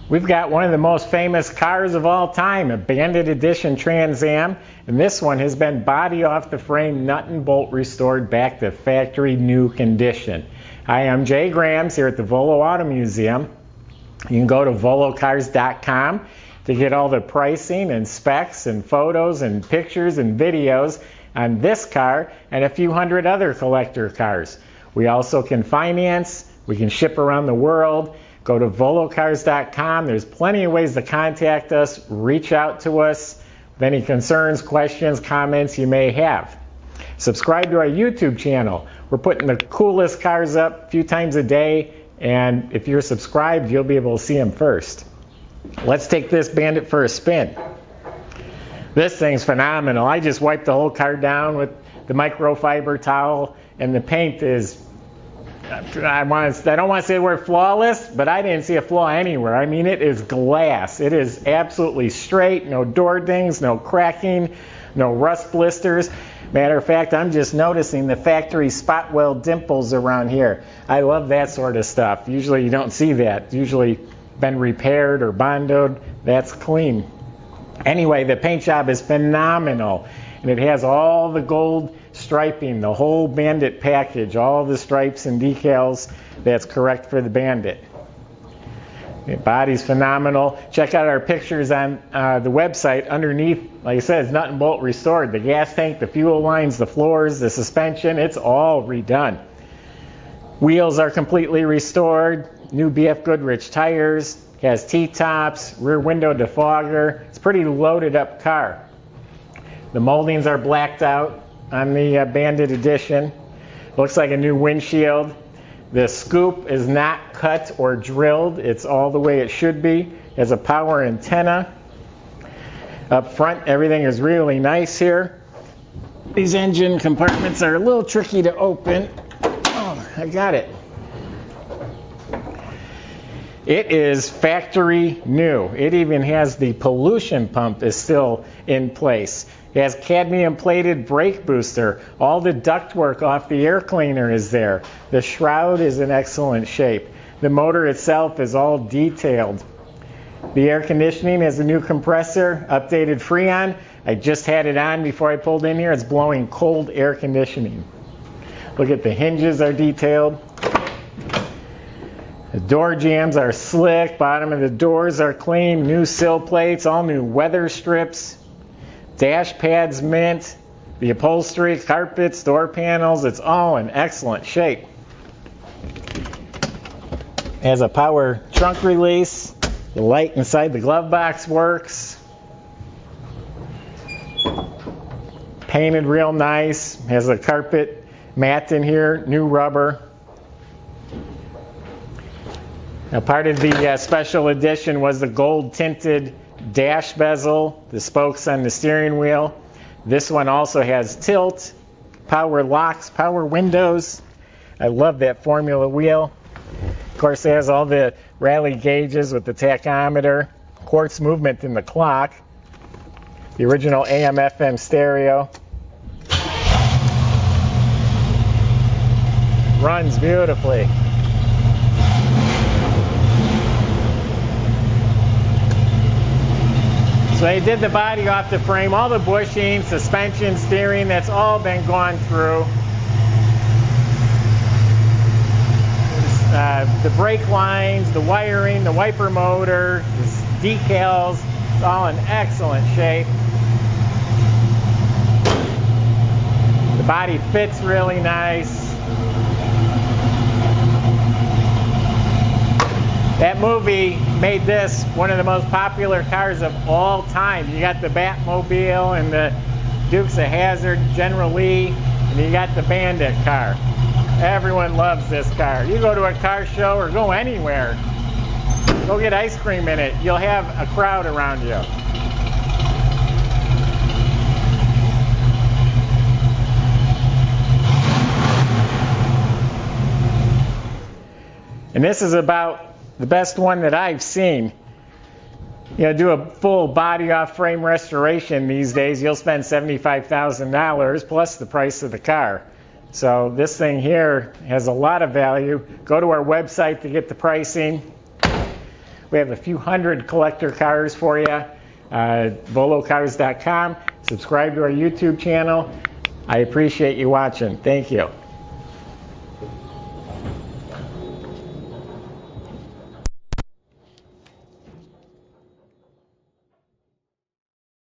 We've got one of the most famous cars of all time, a Bandit Edition Trans Am, and this one has been body off the frame, nut and bolt restored back to factory new condition. Hi, I'm Jay Grams here at the Volo Auto Museum. You can go to volocars.com to get all the pricing and specs and photos and pictures and videos on this car and a few hundred other collector cars. We also can finance, we can ship around the world. Go to volocars.com. There's plenty of ways to contact us, reach out to us with any concerns, questions, comments you may have. Subscribe to our YouTube channel. We're putting the coolest cars up a few times a day, and if you're subscribed, you'll be able to see them first. Let's take this Bandit for a spin. This thing's phenomenal. I just wiped the whole car down with the microfiber towel, and the paint is, I don't want to say the word flawless, but I didn't see a flaw anywhere. I mean, it is glass. It is absolutely straight, no door dings, no cracking, no rust blisters. Matter of fact, I'm just noticing the factory spot weld dimples around here. I love that sort of stuff. Usually you don't see that. It's usually been repaired or bondoed. That's clean. Anyway, the paint job is phenomenal, and it has all the gold striping, the whole Bandit package, all the stripes and decals that's correct for the Bandit. The body's phenomenal. Check out our pictures on the website. Underneath, like I said, it's nut and bolt restored. The gas tank, the fuel lines, the floors, the suspension, it's all redone. Wheels are completely restored. New BFGoodrich tires. Has T-tops, rear window defogger. It's a pretty loaded up car. The moldings are blacked out on the Bandit Edition. Looks like a new windshield. The scoop is not cut or drilled. It's all the way it should be. It has a power antenna. Up front, everything is really nice here. These engine compartments are a little tricky to open. Oh, I got it. It is factory new. It even has the pollution pump is still in place. It has cadmium plated brake booster. All the ductwork off the air cleaner is there. The shroud is in excellent shape. The motor itself is all detailed. The air conditioning has a new compressor, updated Freon. I just had it on before I pulled in here. It's blowing cold air conditioning. Look at the hinges are detailed. The door jambs are slick. Bottom of the doors are clean. New sill plates, all new weather strips. Dash pads mint, the upholstery, carpets, door panels, it's all in excellent shape. It has a power trunk release. The light inside the glove box works. Painted real nice. Has a carpet mat in here, new rubber. Now, part of the special edition was the gold tinted dash bezel, the spokes on the steering wheel. This one also has tilt, power locks, power windows. I love that formula wheel. Of course, it has all the rally gauges with the tachometer, quartz movement in the clock, the original AM/FM stereo. Runs beautifully. So they did the body off the frame, all the bushing, suspension, steering, that's all been gone through. The brake lines, the wiring, the wiper motor, the decals, it's all in excellent shape. The body fits really nice. That movie made this one of the most popular cars of all time. You got the Batmobile and the Dukes of Hazzard, General Lee, and you got the Bandit car. Everyone loves this car. You go to a car show or go anywhere, go get ice cream in it, you'll have a crowd around you. And this is about the best one that I've seen. You know, do a full body off frame restoration these days, you'll spend $75,000 plus the price of the car. So this thing here has a lot of value. Go to our website to get the pricing. We have a few hundred collector cars for you. VoloCars.com. Subscribe to our YouTube channel. I appreciate you watching. Thank you.